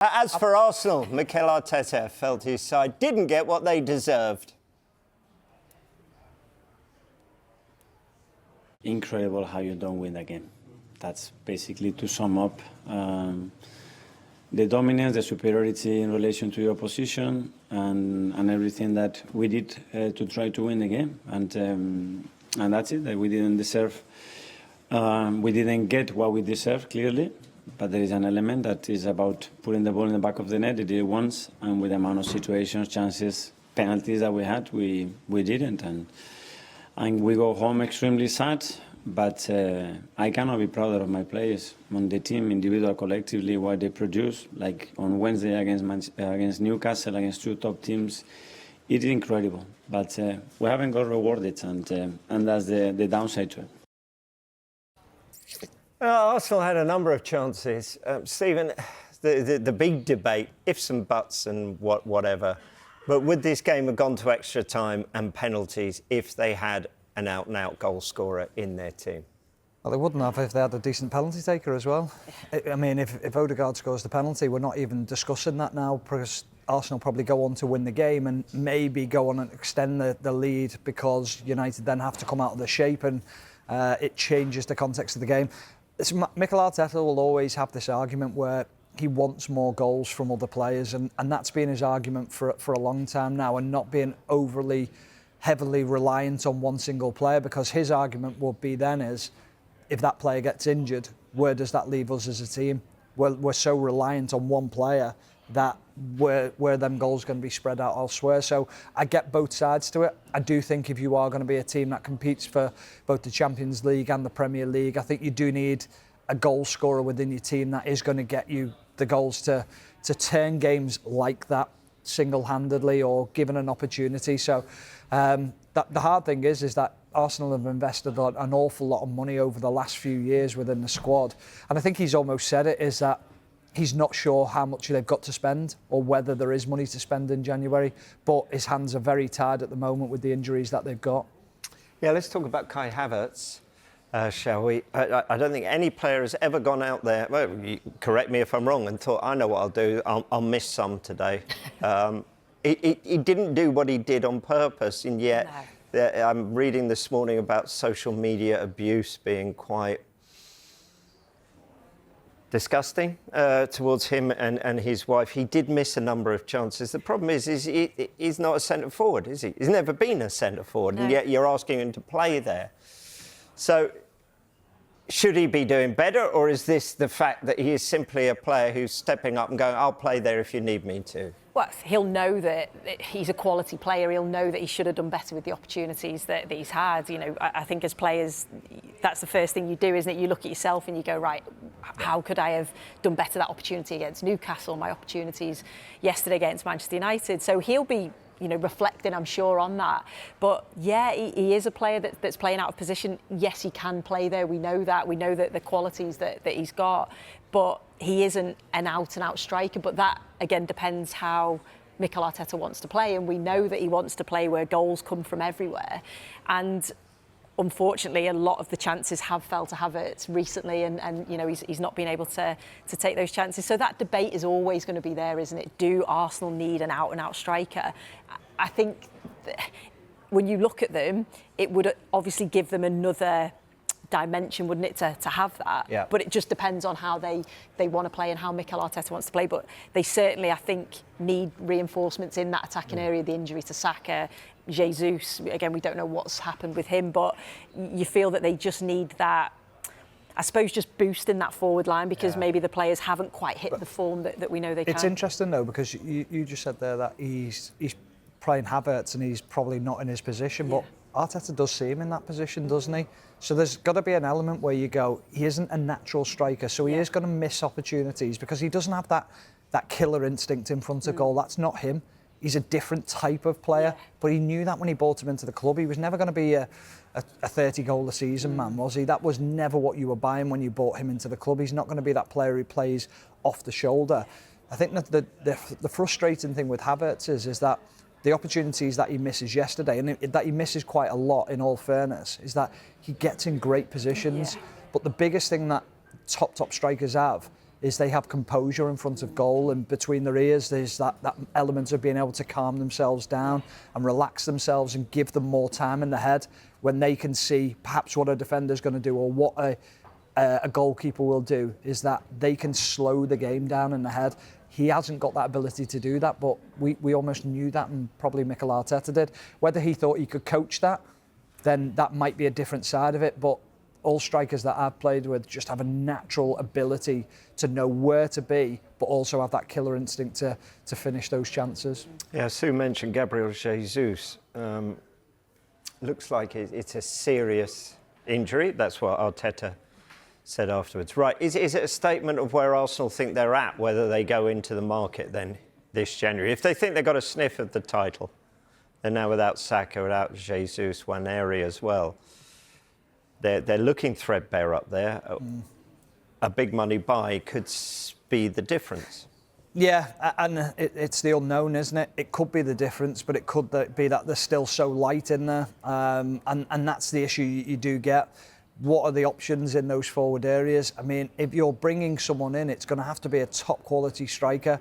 As for Arsenal, Mikel Arteta felt his side didn't get what they deserved. Incredible how you don't win the game. That's basically, to sum up, the dominance, the superiority in relation to your opposition, and everything that we did to try to win the game. And that's it. That we didn't deserve. We didn't get what we deserved, clearly. But there is an element that is about putting the ball in the back of the net. They did it once, and with the amount of situations, chances, penalties that we had, we didn't. And we go home extremely sad. But I cannot be prouder of my players on the team, individual, collectively, what they produce. Like on Wednesday against Newcastle, against two top teams, it is incredible. But we haven't got rewarded, and that's the downside to it. Arsenal had a number of chances. Stephen, the big debate, ifs and buts and whatever, but would this game have gone to extra time and penalties if they had an out-and-out goal scorer in their team? Well, they wouldn't have if they had a decent penalty taker as well. I mean, if Odegaard scores the penalty, we're not even discussing that now, because Arsenal probably go on to win the game and maybe go on and extend the lead, because United then have to come out of the shape, and it changes the context of the game. Mikel Arteta will always have this argument where he wants more goals from other players, and that's been his argument for a long time now, and not being overly heavily reliant on one single player, because his argument would be then is, if that player gets injured, where does that leave us as a team? We're so reliant on one player that where them goals going to be spread out elsewhere. So I get both sides to it. I do think if you are going to be a team that competes for both the Champions League and the Premier League, I think you do need a goal scorer within your team that is going to get you the goals to turn games like that single-handedly or given an opportunity. So the hard thing is that Arsenal have invested an awful lot of money over the last few years within the squad. And I think he's almost said it, is that he's not sure how much they've got to spend or whether there is money to spend in January. But his hands are very tied at the moment with the injuries that they've got. Yeah, let's talk about Kai Havertz, shall we? I don't think any player has ever gone out there, well, correct me if I'm wrong, and thought, I know what I'll do, I'll miss some today. He didn't do what he did on purpose, and yet I'm reading this morning about social media abuse being quite disgusting towards him and his wife. He did miss a number of chances. The problem is he's not a centre forward, is he? He's never been a centre forward, and yet you're asking him to play there. So should he be doing better, or is this the fact that he is simply a player who's stepping up and going, I'll play there if you need me to? Well, he'll know that he's a quality player. He'll know that he should have done better with the opportunities that he's had. You know, I think as players, that's the first thing you do, isn't it? You look at yourself and you go, right, how could I have done better that opportunity against Newcastle, my opportunities yesterday against Manchester United? So he'll be, you know, reflecting, I'm sure, on that. But yeah, he is a player that's playing out of position. Yes, he can play there. We know that. We know that the qualities that he's got. But he isn't an out-and-out striker. But that, again, depends how Mikel Arteta wants to play. And we know that he wants to play where goals come from everywhere. And unfortunately, a lot of the chances have fell to Havertz recently, and you know, he's not been able to take those chances. So that debate is always going to be there, isn't it? Do Arsenal need an out-and-out striker? I think when you look at them, it would obviously give them another dimension, wouldn't it, to have that? Yeah. But it just depends on how they want to play and how Mikel Arteta wants to play. But they certainly, I think, need reinforcements in that attacking area. The injury to Saka, Jesus, again, we don't know what's happened with him, but you feel that they just need that, I suppose, just boosting that forward line, because maybe the players haven't quite hit the form that we know they can. It's interesting, though, because you just said there that he's playing Havertz and he's probably not in his position, but Arteta does see him in that position, doesn't he? So there's got to be an element where you go, he isn't a natural striker, so he is going to miss opportunities because he doesn't have that killer instinct in front of goal. That's not him. He's a different type of player, but he knew that when he brought him into the club. He was never going to be a 30-goal-a-season man, was he? That was never what you were buying when you brought him into the club. He's not going to be that player who plays off the shoulder. I think that the frustrating thing with Havertz is that the opportunities that he misses yesterday, and that he misses quite a lot, in all fairness, is that he gets in great positions. But the biggest thing that top strikers have is they have composure in front of goal, and between their ears there's that element of being able to calm themselves down and relax themselves and give them more time in the head when they can see perhaps what a defender's going to do or what a goalkeeper will do, is that they can slow the game down in the head. He hasn't got that ability to do that, but we almost knew that, and probably Mikel Arteta did. Whether he thought he could coach that, then that might be a different side of it, but all strikers that I've played with just have a natural ability to know where to be, but also have that killer instinct to finish those chances. Yeah, Sue mentioned Gabriel Jesus. Looks like it's a serious injury. That's what Arteta said afterwards. Right, is it a statement of where Arsenal think they're at, whether they go into the market then this January? If they think they've got a sniff of the title, they're now without Saka, without Jesus, Waneri as well. They're looking threadbare up there. A big money buy could be the difference. Yeah, and it's the unknown, isn't it? It could be the difference, but it could be that they're still so light in there. And that's the issue you do get. What are the options in those forward areas? I mean, if you're bringing someone in, it's going to have to be a top quality striker.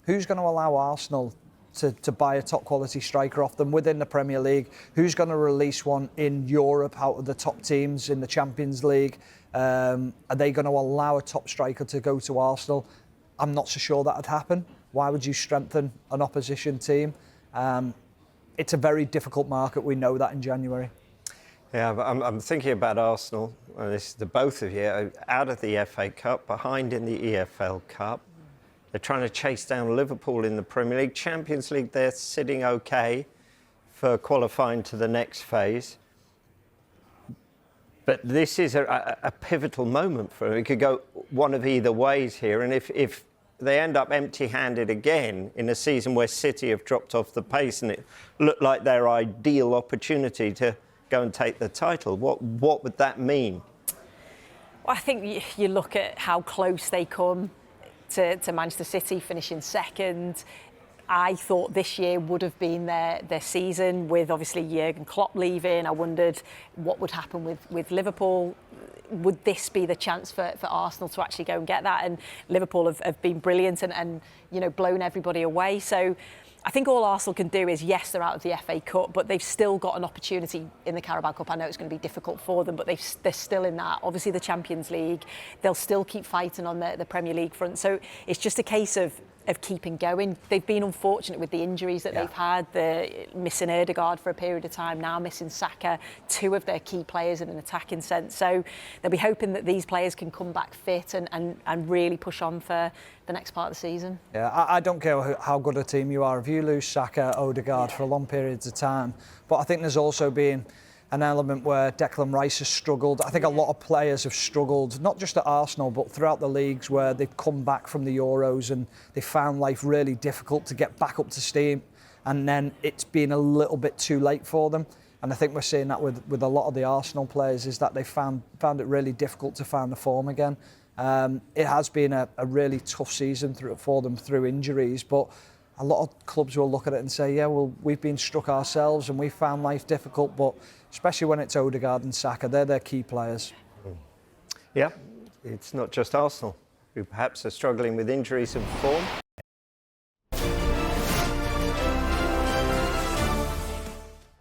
Who's going to allow Arsenal to buy a top quality striker off them within the Premier League? Who's going to release one in Europe out of the top teams in the Champions League? Are they going to allow a top striker to go to Arsenal? I'm not so sure that would happen. Why would you strengthen an opposition team? It's a very difficult market. We know that in January. Yeah, but I'm thinking about Arsenal, and this is the both of you, out of the FA Cup, behind in the EFL Cup. They're trying to chase down Liverpool in the Premier League. Champions League, they're sitting okay for qualifying to the next phase. But this is a pivotal moment for them. It could go one of either ways here. And if they end up empty-handed again in a season where City have dropped off the pace and it looked like their ideal opportunity to go and take the title, what would that mean? Well, I think you look at how close they come to Manchester City finishing second. I thought this year would have been their season, with obviously Jurgen Klopp leaving. I wondered what would happen with Liverpool. Would this be the chance for Arsenal to actually go and get that? And Liverpool have been brilliant and blown everybody away. So I think all Arsenal can do is, yes, they're out of the FA Cup, but they've still got an opportunity in the Carabao Cup. I know it's going to be difficult for them, but they're still in that. Obviously, the Champions League, they'll still keep fighting on the Premier League front. So it's just a case of keeping going. They've been unfortunate with the injuries that they've had. The missing Ødegaard for a period of time, now missing Saka, two of their key players in an attacking sense. So they'll be hoping that these players can come back fit and really push on for the next part of the season. Yeah, I don't care how good a team you are. If you lose Saka, Ødegaard for long periods of time. But I think there's also been an element where Declan Rice has struggled. I think a lot of players have struggled, not just at Arsenal, but throughout the leagues where they've come back from the Euros and they found life really difficult to get back up to steam. And then it's been a little bit too late for them. And I think we're seeing that with a lot of the Arsenal players, is that they found it really difficult to find the form again. It has been a really tough season for them through injuries, but a lot of clubs will look at it and say, yeah, well, we've been struck ourselves and we've found life difficult, but especially when it's Ødegaard and Saka, they're their key players. Yeah, it's not just Arsenal who perhaps are struggling with injuries and form.